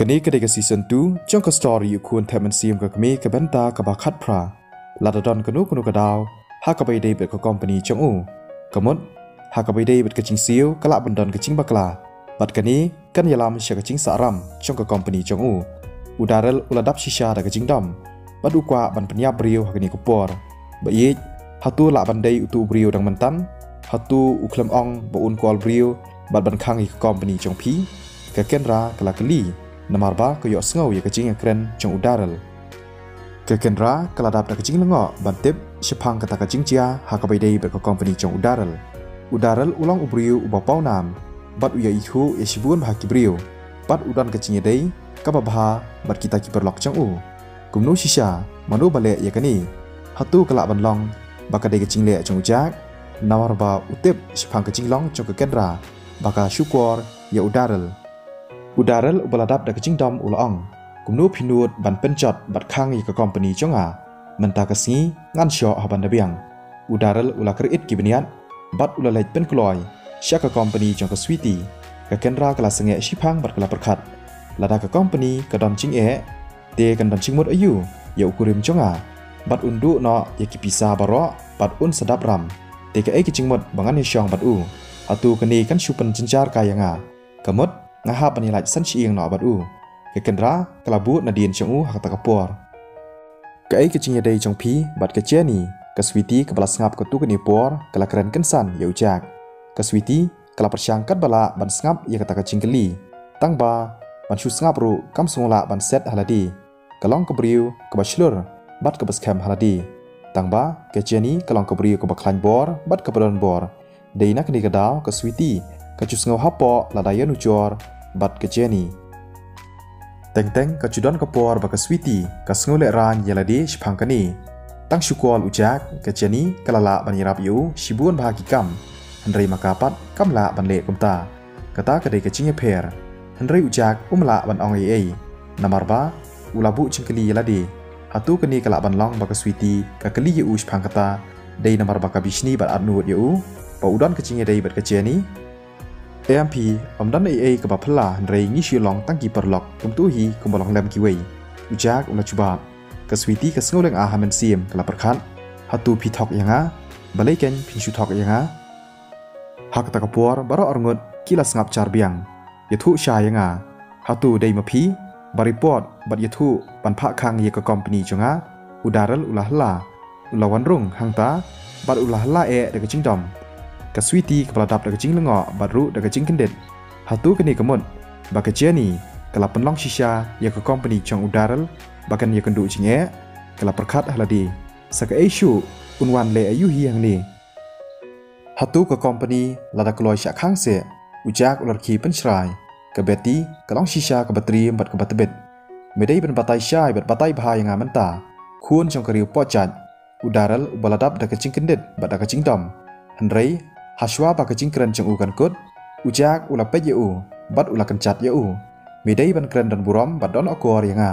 Kini kedai season 2 jong ke story ukun temen sim ke kami ke benta ke bakat pra. Ladadon kenu ke dau ha ke bai David ke company jong u. Kemud ha ke bai David ke cing siu kelak bendon ke cing bakla. Bat kini kan yalam sya ke cing saram jong ke company jong u. Udarel uladap shisha da ke cing dam. Bat ukwa ban penyap brio ha kini kupor. Ba yej hatu lak bandai utu brio dang mentan. Hatu uklem ong ba un kual brio bat ban khang ke company jong pi. Ke kenra kelak keli. Namarba ke yok sengau ya kecing yang keren jong udarel. Ke kendra keladap da kecing lengok bantip sepang kata kecing cia ha kabai dei ber ke company jong udarel. Udarel ulang ubriu ubapau nam bat uya ihu ya sibun bahaki brio. Bat udan kecing dei kababha bat kita ki berlok jong u. Kumnu shisha manu balik ya kani. Hatu kelak banlong baka dei kecing le jong ujak. Namarba utip sepang kecing long jong ke kendra baka syukur ya udarel. Udarel ubaladap da kecing dam ulaong. Kumnu pinut ban pencot bat khang ke company jonga. Menta kesingi ngan syok haban dabiang. Udarel ula kerit ki beniat bat ula leit pen kloy. Syak ke company jong ke sweetie. Ke kendra kala senge sipang bat kala perkat. Lada ke company ke don cing te kan don cing mut ayu ya ukurim jonga. Bat undu no ya ki pisa barok bat un sedap ram. Te ke kecing mut bangan ya syong bat u. Hatu keni kan syupen cencar kaya nga. Kemut ngahap penilai san ciing no abad u. Ke kendra kelabu nadien cong u hak takapor. Ke kecingnya day cong pi bat ke Jenny. Ke sweetie ke balas ngap ke tu keni por kala keren kensan ya ujak. Ke sweetie kala persyangkat bala ban ngap ya kata kecing keli. Tang ba ban shu ngap ru kam sungula ban set haladi. Kelong ke briu ke baslur bat ke baskem haladi. Tang ba ke Jenny kelong ke briu ke baklan bor bat ke pedon bor. Day nak keni kedau ke sweetie kacus ngau hapo ladaya nucor bat ke Jenny. Teng-teng kacudon kepor baka sweetie kas ngulek ran yaladi sepang kani. Tang syukual ujak ke Jenny kalala ban yirap yu shibun bahagi kam. Henry makapat kam la ban lek kumta. Kata kedai kecingnya per. Henry ujak umla ban ong ai. Namarba ulabu cingkeli yaladi. Hatu kani kalak ban long baka sweetie ka keli yu sepang kata. Dai namar baka bisni bat adnut yu. Pa udon kecingnya dai bat ke Jenny. AMP amdan AA ke bapela Henry ngisi long tangki perlok kumtuhi kumbalong lem kiwei. Ujak ula cuba. Ke sweetie ke sengoleng hamen sim kala perkat. Hatu pitok yanga. Balaiken pinshu tok yanga. Hak takapor baro orngut kila sengap car biang. Yathu sya yanga. Hatu day mapi. Baripot bat yathu panpak kang ye ke company jonga. Udarel ulah la. Ula wanrung hangta. Bat ulah la de kecing dom. Ke sweetie kepala dap da kecing lengok baru da kecing kendet. Hatu keni kemud. Baka Jenny kala penlong shisha ya ke company jong udarel bakan ya kendu cing kala perkat haladi. Saka isu unwan le ayu hiang ni. Hatu ke company lada keloy syak khang se. Ujak ular ki pencerai. Ke Betty kalong shisha ke bateri bat ke batebet. Medai ben batai syai bat batai bahaya nga menta. Kun jong keriu pochat. Udarel ubaladap da kecing kendet bat da kecing dom. Henry Haswa baka cingkren jeng u kan kut. Ujak ula pej ya u. Bat ula kencat ya u. Medai ban keren dan buram bat don okor ya nga.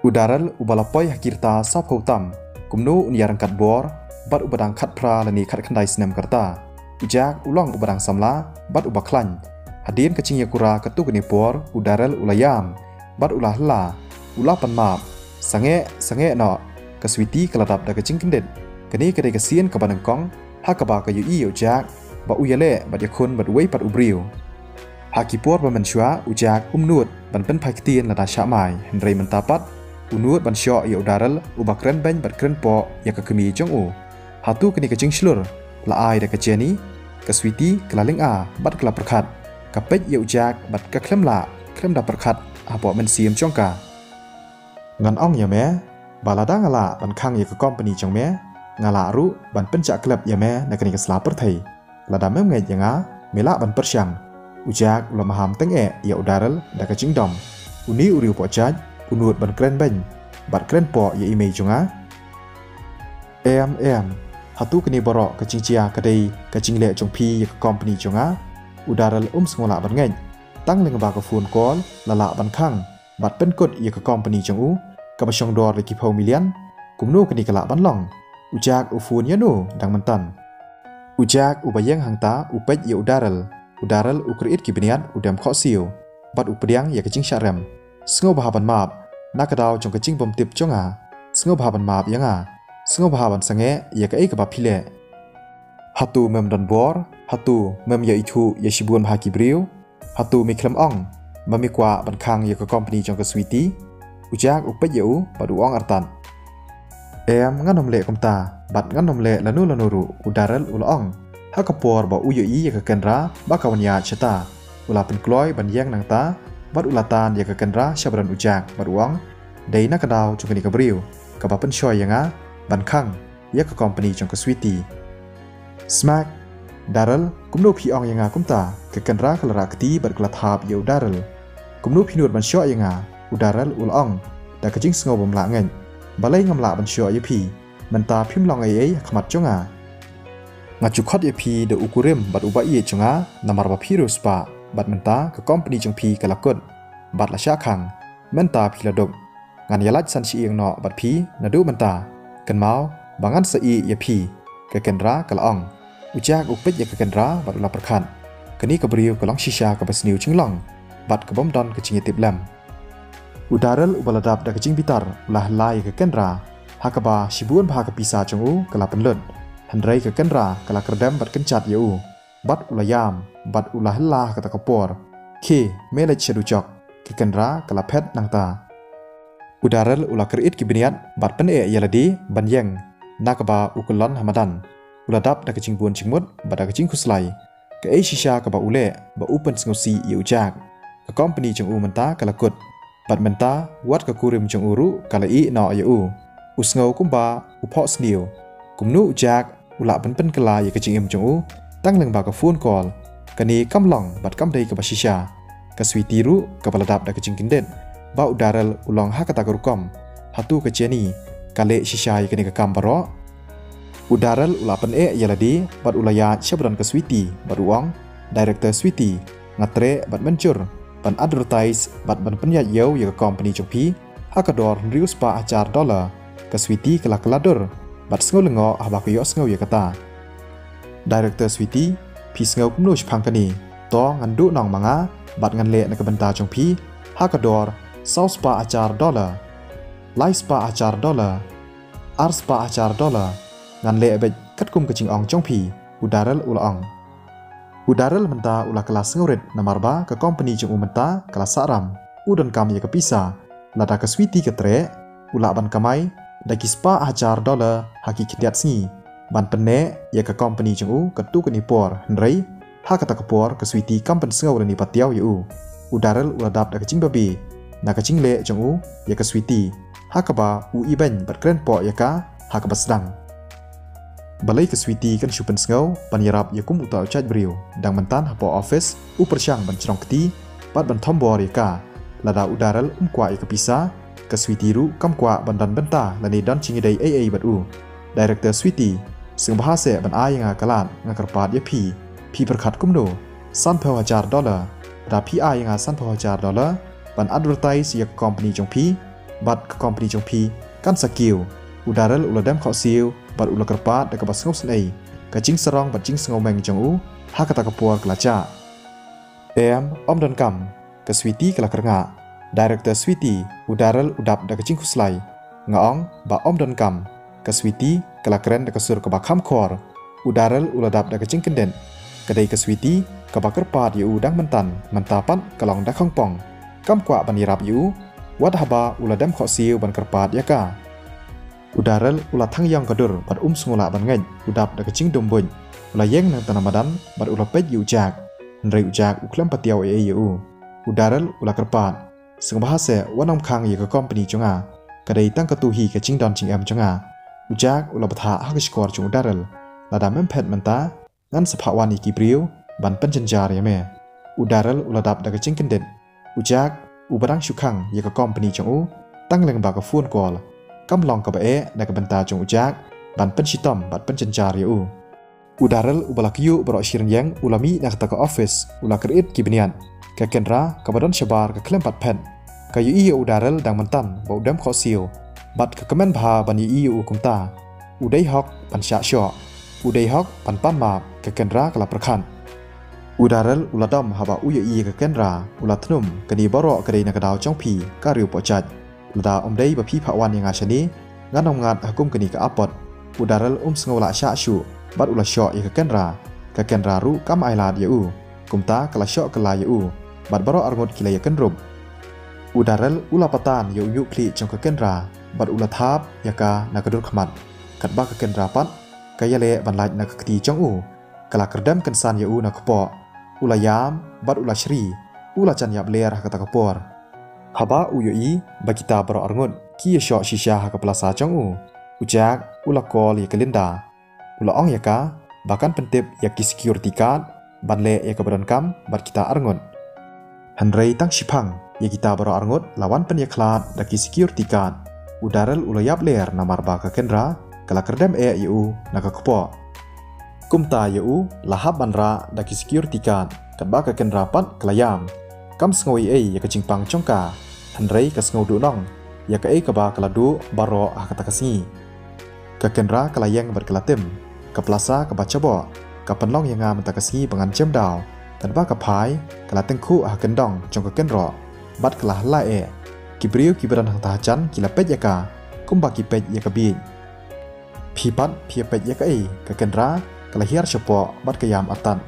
Udarel ubalapoy hakirta sap hautam. Kumnu unyarang kat bor. Bat ubadang kat pra lani kat kendai senem kerta. Ujak ulang ubadang samla. Bat ubaklan. Hadien kecing ya kura ketu keni por. Udarel ulayam. Bat ulah la. Ulah pan map. Sange no. Keswiti keladap da kecing kendet. Keni kedai kesien kebaneng kong. Hakaba ka yu iyo jak ba uyale bat yakun bat wei pat ubriu. Hakipor ba mensyua ujak umnut ban pen pakitien lada syamai Henry mentapat unut ban syok ya udarel ubak keren bany bat keren po ya ke kemi jong u. Hatu keni kecing slur la ai da ke Jenny ke sweetie kelaling a bat kela perkat kapej ya ujak bat ke klem da perkat apo men sim jongka. Ngan ong ya me balada ngala ban khang ya ke company jong me. Ngala ru ban pencak klub ya me nak keni keselapar thai. Lada mem ngai yanga mela ban persyang. Ujak ula maham teng ya udarel da kecing dom. Uni uriu pocaj unut ban keren bany. Bat keren po ya imei jonga. Hatu keni borok kecing cia kadai kecing le jong pi ya ke company jonga. Udarel sengola ban ngai. Tang leng ba ke phone call lala ban khang. Bat pen kut ya ke company jong u. Ka basyong dor le ki phau milian. Kumnu keni kala ban long. Ujak ufun ya nu dang mentan. Ujak ubayang hangta upej ya udarel. Udarel ukrit ki beniat udam khok siu. bat upediang ya kecing syarem sengo bahaban maap nakadau jong kecing bom tip jonga sengo bahaban maap yanga sengo bahaban sange ya ka e ka bapile hatu mem dan bor hatu mem ya itu ya shibun bahaki brio hatu mikrem ong mami kwa ban khang ya ka company jong ka switi ujak upet ya u badu ong artan nganom le komta bat nganom le lanu ru udaral ulong hakapor ba uyo i ya ka kenra ba kawanya cheta ula penkloy ban yang nang ta bat ulatan ya ka kenra shabran ujak baruang dei nakadau jong ni ka brio ka ba pen shoy yanga ban khang ya ka company jong ka switi smack daral kumno pi ong yanga kumta ka kenra kalara kti bat kelathap ya udaral kumno pi nur ban shoy yanga udaral ulong da ka jing sngo bom la ngen balai ngamla ban shoy ya pi menta phim long ai khamat jonga ngachu khot ya pi de ukurim bat uba ye jonga namar ba phirus pa bat menta ka company jong pi kalakut bat la sha khang menta pi ladok ngan yalat san chi ing no bat pi nadu menta kan mau bangan se i ya pi ka kenra kalong ujak upet ya ka kenra bat ula perkhan kani ka briu kalong shisha ka basniu chinglong bat ka bom don ka chingi tiplam udaral ubaladap da ka ching bitar ulah lai ka kenra hakaba shibun bha ka pisa chongu kala penlut handrai ka kenra kala kerdam bat kencat yu bat ulayam bat ulah lah kata kapor ke mele chedu chok ka kenra kala phet nangta udaral ulah kerit kibiniat bat pen e yaladi banyeng nakaba ukulon hamadan uladap da ka ching bun chingmut bat da ka ching khuslai ka e shisha ka ba ule ba upen sngosi yu jak ka company chung u menta kala kut bat menta wat ka kurim chung uru kala i no yu usngau kumba upho sniu kumnu jak ula pen kala ya kecing im chung tang leng ba ka phone call kani kamlong bat kam dei ka basisha ka switi ru ka baladap da kecing kindet ba udaral ulong ha kata rukom hatu ka jeni kale shisha ya kani ka kambaro udaral ula pen e yaladi bat ulaya shabran ka switi baruang director switi ngatre bat mencur ban advertise bat ban penyat yau ya ka company chopi hakador rius pa acar dollar ka switi kala kaladur bat sngo lengo haba ka yo sngo ya kata director switi pi sngo kumno chphang kani to ngandu nong manga bat ngan le na ka banta chongpi hakador sauce pa acar dollar lice pa acar dollar ars pa acar dollar ngan le bet kat kum ka ching ong chongpi udaral ulong udaral menta ula kelas ngoret namarba ke company jeng umenta kelas saram udon kam ya kepisa lada ke switi ke tre ula ban kamai daki spa ajar dollar haki kidiat sngi ban penne ya ke company jeng u ketu ke nipor hendrei ha kata kepor ke switi kampen sngau ni patiau yu udaral ula dap da kecing babi na kecing le jeng u ya ke switi ha kaba u iben berkren po ya ka ha kaba sedang balai ke switi kan syupen sngau panyarap yakum uta ucat beriu dang mentan hapo office u persyang ban cerong keti pat ban tombor yaka lada udaral kwa ya kepisa ke switi ru kam kwa bandan benta lani dan cingidai ai bat u director switi sing bahase ban ai nga kalat nga kerpat ya pi perkhat kumno san phaw ajar dollar da pi ai nga san phaw ajar dollar ban advertise ya company jong pi bat ke company jong pi kan skill udaral uladam khaw siu bat ula kerpat da ka basngop snai ka jing serong bat jing sngo meng jong u ha kata ka puar klacha om dan kam ke switi kala kernga director switi udaral udap da ka jing khuslai ngaong ba om dan kam ke switi kala keren da ka sur ka bakham khor udaral uladap da ka jing kenden kadai ke switi ka ba kerpat yu dang mentan mentapan kalong da khongpong kam kwa ban yirap yu wat haba uladam khaw siu ban kerpat yaka udaral ula thang yang kadur bat sungula ban ngai udap da kecing dombon ula yeng nang tanamadan bat ula pej ujak ndrei ujak uklam patiau e yu udaral ula kerpat sing bahase wanam khang ye ka company chunga kadai tang katuhi kecing don ching am chunga ujak ula batha ha skor chung udaral lada mem phet menta ngan saphawan iki priu ban penjenjar ya me udaral ula dap da kecing kendet ujak ubarang syukhang ye ka company chung tang leng ba ka phone call kam long ka bae na ka benta chung ujak ban pensitom bat penjenjar yu udaral ubalak yu baro shirin yang ulami na ka office ula krit kibnian ka kenra ka badan shabar ka klempat pen ka yu udaral dang mentan ba udam kho siu bat ka kemen bha ban yu kumta udai hok pan sha sho udai hok pan ma ka kenra kala prakhan Udaral uladam haba uya iya ke kenra ulatnum kani borok kedai nakadau jongpi kariu pocaj lada omdai bapi pakwan yang asani nganong ngat hakum kani ke apot udaral sengola syashu bat ula syok iya ke kenra ru kam ailad yau kumta kala syok kala yau bat borok arngot kila ya kenrub udaral ulapatan yau yuk kli jong ke kenra bat ulatap yaka nakadur khamat katba ke kenra pat kayale banlaj nakakti jong kala kerdam kensan yau nakpo ulayam bat ulashri ulacan yap ler kata kapor haba uyoi bakita baro arngut ki syok shisha haka pelasa jong ujak ulakol ya kelinda ulaong yaka bahkan pentip yaki security card banle ya kebadan kam bat kita arngut handrei tang shipang ya kita baro arngut lawan penyeklat daki security card udaral ulayap ler namar ba ka kendra kala kerdam yu naka kapor kumta yau lahab banra daki security card kadba ka ken rapat kelayam kam sngoi ya ka jingpang chongka handrei ka sngau du nong ya ka ba kaladu baro kata kasni ka kenra kelayang berkelatim ka plasa ka bacabo ka penlong yang ngam ta kasni bangan jemdaw kadba ka pai kala tengku kendong chong ka kenro bat kelah la kibriu kibran hang tahacan kila pet yaka kumba ki pet ya ka bi pipat pet ya ka kenra kelahir cepo bat kayam atan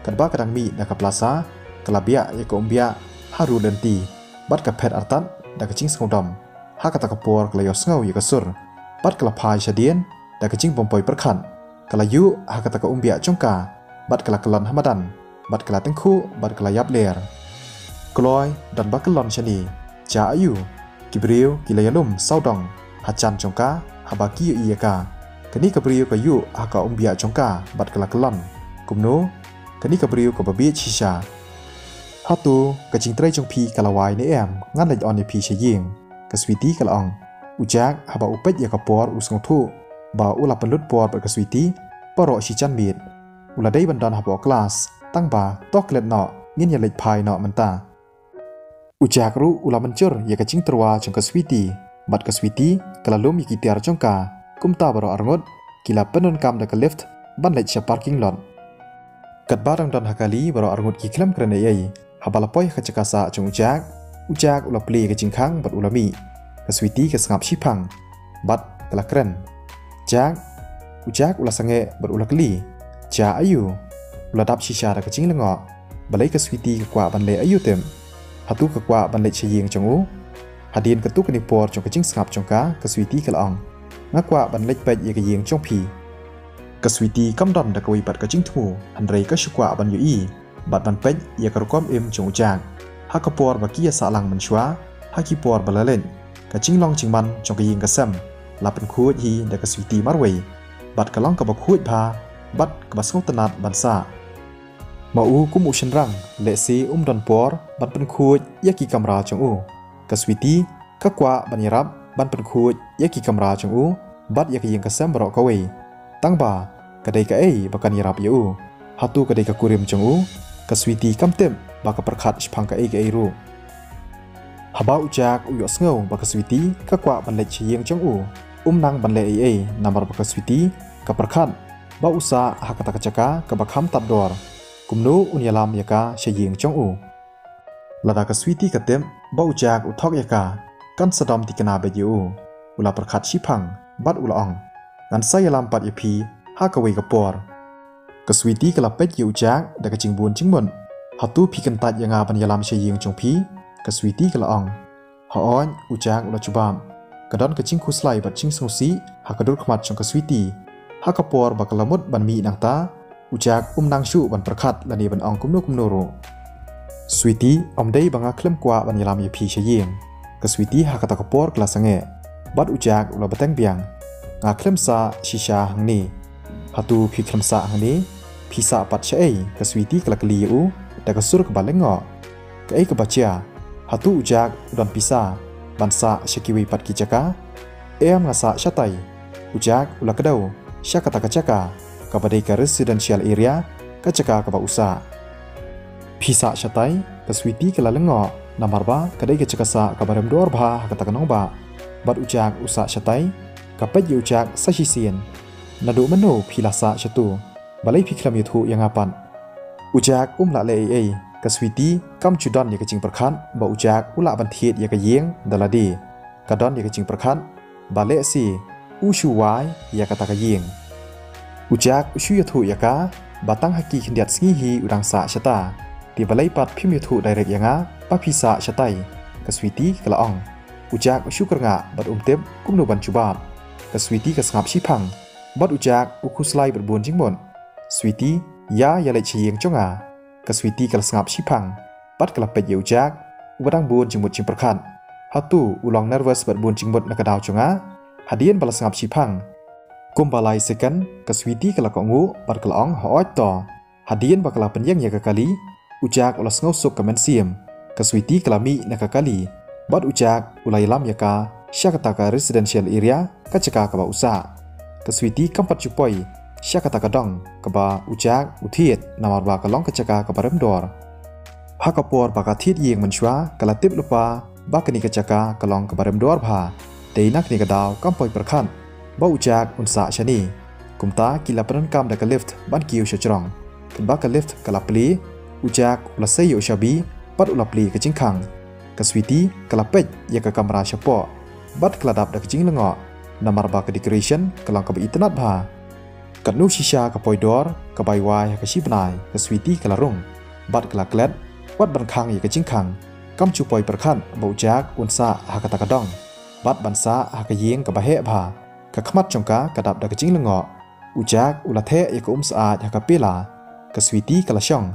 kadba kadang mi dak plasa kelabia ya ko umbia haru denti bat ka pet atan dak cing sngodom ha kata kapor kelayo sngau ya kasur bat kelapai sadien dak cing pompoi perkhan kelayu ha kata ka umbia chongka bat kelaklan hamadan bat kelatengku bat kelayap ler kloy dan bakelon shani cha ayu kibriu kilayalum saudong hacan chongka habaki iyaka kani kabriu kayu haka umbia chongka bat kelakelon kumno kani kabriu ka babi chisha hatu kacing trai jongpi kalawai ne ngan lej on pi shaying ka switi kalong ujak haba upet ya kapor usngong thu ba ula pelut por ba ka switi paro shichan mit ula dai bandan haba kelas tang ba toklet no ngin ya lej pai no menta ujak ru ula mencur ya kacing terwa jong ka switi bat ka switi kalalum yikitiar chongka kumta baro arngot kila penun kam da lift ban lech parking lot kat barang dan hakali baro arngot ki klam krane yai habalapoi khachakasa chung ujak ula pli ke jingkhang bat ulami ka switi ke sngap shipang bat kala kren ujak ula sange bat ula kli ja ayu ula dap shisha da ke jing lengo balai ka switi ke kwa ban le ayu tem hatu ke kwa ban lech ying chung hadin ketuk ni por chung ke jing sngap chungka ka switi kalong ngakwa ban lech pet ya ka yeng chongpi ka switi kam don da koi pat ka jing thu handrei ka shukwa ban yu bat ban pet ya ka kom im chung ujak ha ka por ba ki ya sa lang man shwa ha ki por balalen ka jing long jing man chung ka yeng ka sam la pen khu hi da ka switi marwei bat ka long ka ba khu pha bat ka ba song tanat ban sa mau kum u shenrang le si don por ban pen khu ya ki kamra chung ka switi ka kwa ban yarab ban pen khu ya ki kamra chung bat ya yang kasam barok kawai tangba kadai ka bakan yarap yu hatu kadai ka kurim chung ka switi kamtem baka perkhat shpang ka ru haba ujak uyo sngo baka switi ka kwa ban lech yeng chung nang ban le namar baka switi ka perkhat ba usa hakata kacaka ka bakham tabdor kumnu unyalam yaka shayeng chung lada ka switi katem ba ujak uthok yaka kan sadam tikana be yu ula perkhat shipang bat ulaong ngan saya lampat yapi ha ka wei ka por ka switi kala pet yu jak da ka chingbun chingmun hatu pi kan tat yanga ban yalam shaying chongpi ka switi kala ong ha on ujak ula chubam kadon ka chingku slai bat ching songsi ha ka dur khmat chong ka switi ha ka por ba kalamut ban mi nangta ujak nang shu ban perkhat lani ban ong kumno ro switi omdei banga klem kwa ban yalam yapi shaying ka switi ha ka ta ka por kla sange bat ujak ula batang biang nga klemsa shisha hangni hatu phi klemsa hangni phisa pat chai ka switi kala kli u da ka sur ka balengo ka ka bacha hatu ujak udan pisa bansa shakiwi pat ki chaka nga sa shatai ujak ula kadau shakata ka chaka ka badai ka residential area ka chaka ka ba usa phisa shatai ka switi kala lengo namarba kadai ka chaka sa ka barem dor bha ka ta kanong ba bat ujak usa shatai kapet ujak sashisien nadu mano philasa shatu balai phiklam yuthu yang apan ujak la le ka switi kam chudon ya ka ching perkhan ba ujak ula ban thiet ya ka yeng daladi ka don ya ka ching perkhan ba le si shu wai ya ka ta ka yeng ujak shu ya thu ya ka batang haki khindiat sngi hi udang sa shata ti balai pat phim ya thu direct ya nga pa phisa shatai ka switi kala ong ujak shu kernga bat tep kum no ban chubat ka switi ka sngap shi phang bat ujak khuslai ber bon jingmon switi ya le chiyeng chonga ka switi kala sngap shi phang bat kala pe ye ujak ubadang bon jingmut ching perkhan hatu ulong nervous ber bon jingmut na ka daw chonga hadien bala sngap shi phang kum balai second ka switi kala ko ngu bat kala ong hooj to hadien bakala penyang ya ka kali ujak ulas ngau sok kamen siem ka switi kala mi na ka kali bat ujak ulai lam ya ka syakata ka residential area ka ceka ka ba usa ka switi kampat chupoi syakata ka dong ka ba ujak uthiet namar ba ka long ka ceka ka barem dor hakapor ba ka thiet yeng manchwa kala tip lupa ba kani ka ceka ka long ka barem dor bha deinak ni ka daw kampoi perkhan ba ujak unsa shani kumta kila peran kam da ka lift ban kiu shachrong kan ba ka lift kala pli ujak ula sayo shabi pat ula pli ka jingkhang ka switi kala pej ya ka kamera shapo bat kala dap da ka jing lengo namar ba ka decoration kala ka ba internet bha kanu shisha ka poidor ka bai wai ka shibnai ka switi kala rung bat kala klet wat ban khang ya ka jingkhang kam chu poi perkhan ba ujak unsa ha ka ta ka dong bat bansa ha ka yeng ka ba he bha ka khmat chongka ka dap da ka jing lengo ujak ula the ya ka saat ha ka pela ka switi kala shong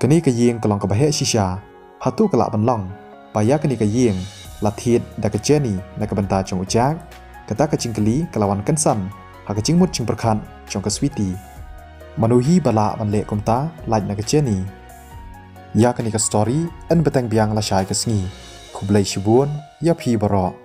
kani ka yeng kalong ka bahe shisha hatu kala ban long paya kani ka yeng la thiet da ka jeni na ka banta chong ujak kata ka chingkali kalawan kansan ha ka chingmut ching perkhan chong ka switi manuhi bala ban le komta laj na ka jeni ya kani ka story an betang biang la shai ka sngi khublai shibun ya phi baro